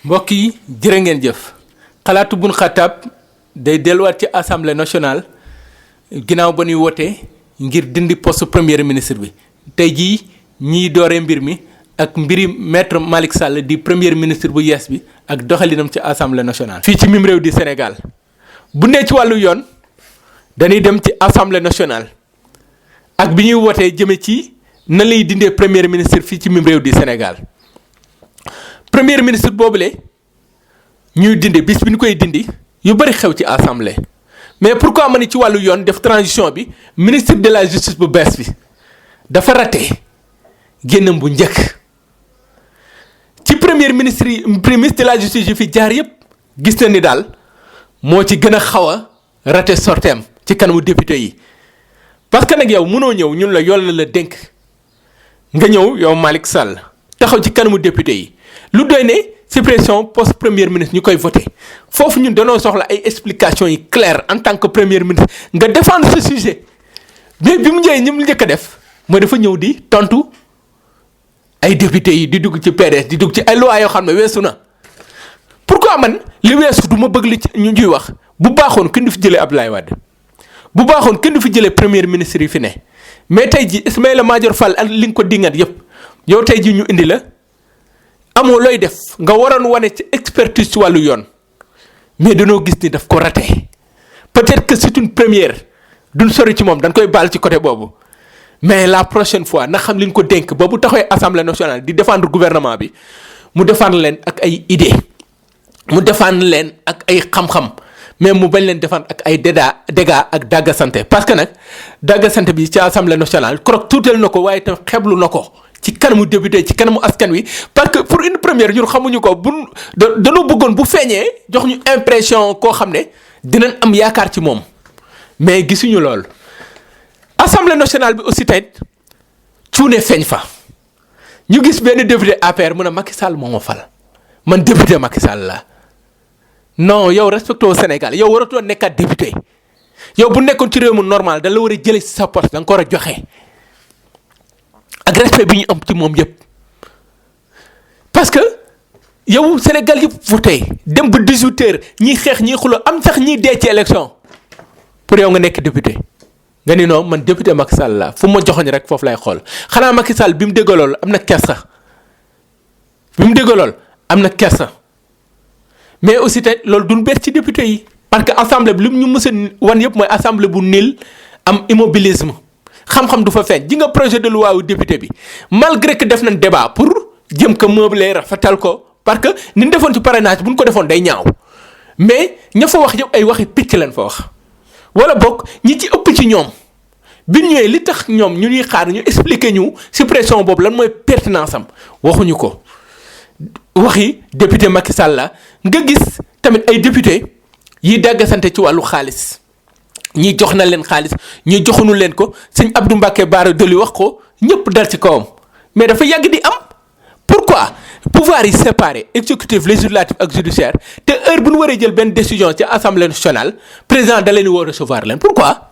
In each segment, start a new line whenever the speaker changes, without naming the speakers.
mbokk yi jërë ngeen jëf xalaatu bun xataab day delluwaat ci assemblée nationale ginnaaw ba ñuy wootee ngir dindi poste premier ministre bi tey jii ñiy dooree mbir mi ak mbiri maître Malick Sall di premier ministre bu yees bi ak doxalinam ci assemblée nationale. fii ci mim réew di Sénégal bu nee ci wàllu yoon dañuy dem ci assemblée nationale ak bi ñuy wootee jëme ci na lay dindee premier ministre fii ci mim réew di Sénégal. premier ministre boobule ñuy dindi bis bi ñu koy dindi yu bëri xew ci assemblée mais pourquoi ma ni ci wàllu yoon def transition bi ministre de la justice bu bees bi dafa raté génnam bu njëkk ci premier ministre de la justice yi fi jaar yëpp gis na ni daal moo ci gën a xaw a raté sorteem ci kanamu député yi parce que nag yow mënoo ñëw ñun la yoon la dénk nga ñëw yow Malick Sall taxaw ci kanamu député yi. lu doy ne suppression poste premier ministre ñu koy voté foofu ñun dañoo soxla ay explications yi claires en tant que premier ministre nga défendre ce sujet mais bi mu ñëwee ñi mu njëkk a def mooy dafa ñëw di tontu ay députés yi di dugg ci PDS di dugg ci ay lois yoo xam ne weesu na. pourquoi man li weesu du ma bëgg li ñu ñuy wax bu baaxoon kenn du fi jëlee Abdoulaye Wade bu baaxoon kenn du fi jëlee premier ministre yi fi ne mais tey ji Ismaïla Madior Fall ak li nga ko dingat yëpp yow tey ji ñu indi la. amoo looy def nga waroon wane ci expertise ci wàllu yoon mais dañoo gis ni daf ko raté peut-être que c'est une première duñ sori ci moom dañ koy baal ci côté boobu mais la prochaine fois na xam li ñu ko dénk ba bu taxawee assemblée nationale di défendre gouvernement bi mu défendre leen ak ay idées mu défendre leen ak ay xam-xam mais mu bañ leen défendre ak ay dégâts ak dagga santé parce que nag dagga santé bi ci assemblée nationale krok tuutal na ko waaye itam xeblu na ko. ci kanamu député ci kanamu askan wi parce que pour une première ñun xamuñu ko bu dañoo bëggoon bu feeñee jox ñu impression koo xam ne dinañ am yaakaar ci moom mais gisuñu lool. assemblée nationale bi aussi tey cuune feeñ fa ñu gis benn député APR mu ne Macky Sall moo ma fal man député Macky Sall la non yow respecté au Sénégal yow waratoo nekkaat député yow bu nekkoon ci réew mu normal da la war a jëlee ci sa poste da nga ko war a joxe. ak respect bi ñu am ci moom yëpp parce que yow Sénégal yëpp voté dem ba 18h ñiy xeex ñiy xulo am sax ñiy dee ci élection pour yow nga nekk député nga ni non man député Macky Sall la fu ma joxoñ rek foofu lay xool xanaa Macky Sall bi mu déggoo lool am na kersa mais aussi tey loolu duñ bees ci député yi parce que assemblée bi li mu ñu mës a wan yëpp mooy assemblée bu niil am immobilisme. xam-xam du fa feeñ ji nga projet de loi wu député bi malgré que def nañ débat pour jëm ko meubler rafetal ko parce que ni ñu defoon ci parrainage bu ñu ko defoon day ñaaw mais ña fa wax yëpp ay waxi picc lañ fa wax wala bokk ñi ci ëpp ci ñoom bi ñëwee li tax ñoom ñu ñuy xaar ñu expliquer ñu suppression boobu lan mooy pertinence am waxuñu ko waxi député Macky Sall la nga gis tamit ay député yiy dàggasante ci wàllu xaalis. ñii jox na leen xaalis ñii joxuñu leen ko sëñ Abdou Mbacké Bara Dolly wax ko ñëpp dal ci kawam mais dafa yàgg di am pourquoi pouvoir yi séparé exécutif législatif ak judiciaire te heure bu ñu waree jël benn décision ci assemblée nationale président da leen woo recevoir leen pourquoi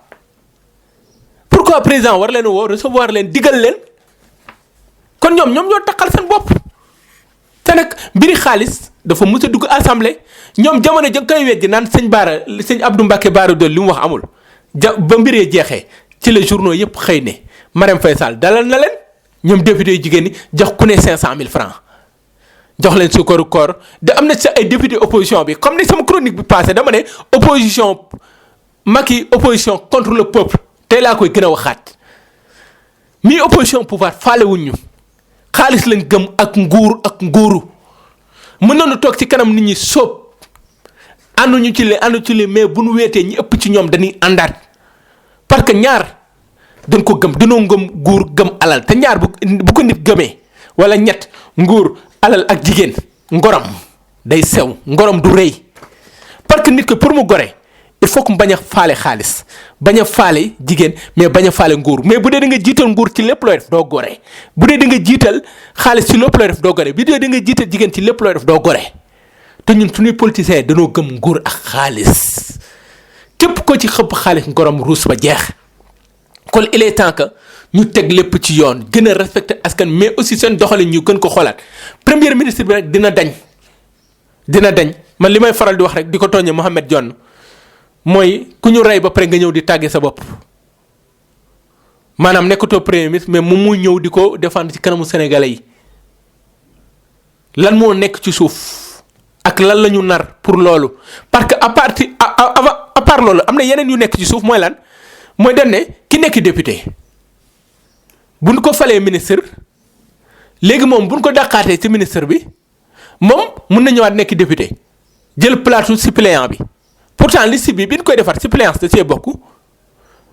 président war leen woo recevoir leen digal leen kon ñoom ñoo taxal seen bopp te nag mbiri xaalis dafa mës a dugg assemblée ñoom jamono ja koy weddi naan sëñ Abdou Mbacké Bara Dolly li mu wax amul ba mbiree jeexee ci les journaux yëpp xëy ne Marème Faye Sall dalal na leen ñoom député yu jigéen ñi jox ku ne 500000 francs jox leen sukkaru koor da am na sa ay député opposition bi comme ni sama chronique bi passé dama ne opposition Macky opposition contre le peuple tey laa koy gën a waxaat mi opposition pouvoir faale wuñ ñu xaalis lañ gëm ak nguuru mën nañu toog ci kanam nit ñi sóob ànduñu ci li mais bu nu weetee ñi ëpp ci ñoom dañuy àndaat parce que ñaar dañ ko gëm dañoo ngëm nguur gëm alal te ñaar bu ko nit gëmee wala ñett nguur alal ak jigéen ngorom day sew ngorom du rëy parce que nit ko pour mu gore il faut que mu bañ a faale xaalis bañ a faale jigéen mais bañ a faale nguur mais bu dee da nga jiital nguur ci lépp looy def doo gore bu dee da nga jiital xaalis ci lépp looy def doo gore bu dee da nga jiital jigéen ci lépp looy def doo gore te ñun suñuy politiciens dañoo gëm nguur ak xaalis képp ko ci xëpp xaalis ngorom ruus ba jeex kon il est temps que ñu teg lépp ci yoon gën a respecter askan mais aussi seen doxalin ñu gën ko xoolaat premier ministre bi rek dina dañ dina dañ man li may faral di wax rek di ko tooñee Mohamed Dionne mooy ku ñu rey ba pare nga ñëw di tàggee sa bopp maanaam nekkatoo premier ministre mais moom muy ñëw di ko défendre ci kanamu sénégalais yi lan moo nekk ci suuf ak lan la ñu nar pour loolu parce que à part loolu am na yeneen yu nekk ci suuf mooy lan mooy dañ ne ki nekk député buñ ko falee ministre léegi moom buñ ko dàqaatee ci ministre bi moom mun na ñëwaat nekk député jël plateau suppléant bi pourtant liste bi ñu koy defar suppléance da cee bokk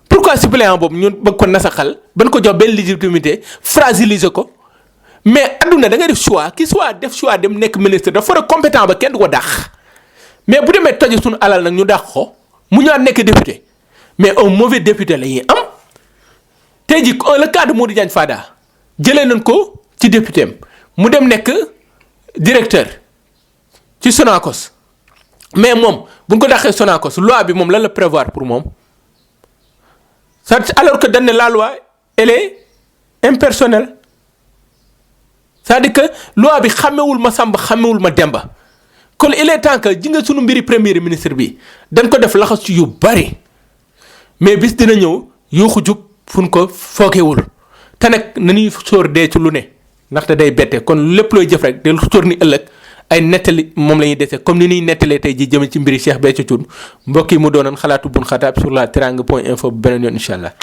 pourquoi suppléant boobu ñun bëgg ko nasaxal ban ko jox benn légitimité fragiliser ko mais adduna da ngay def choix ki soit def choix dem nekk ministre dafa war a compétent ba kenn du ko dàq mais bu demee toje suñu alal nag ñu dàq ko mu ñëwaat nekk député mais un mauvais député la ñuy am tey jii le cas de Modou Diagne Fada jëlee nañ ko ci député am mu dem nekk directeur ci Sonacos mais moom bu ñu ko dàqee Sonacos loi bi moom lan la prévoir pour moom alors que dañ ne la loi elle est impersonnelle c'est-à-dire que loi bi xamewul ma Samba xamewul ma Demba kon il est temps que ji nga sunu mbiri premier ministre bi dañ ko def laxas ci yu bari mais bis dina ñëw yuuxu jub fu ñu ko foogewul te nag nañuy sóor dee ci lu ne ndaxte day bette kon lépp looy jëf rek del sóor ni ëllëg ay nettali moom la ñuy dese comme ni ñuy nettalee tey ji jëme ci mbiri Cheikh Béthio Thioune mbokk yi mu doonoon xalaatu bun xataab sur la teranga.info bu beneen yoon incha allah.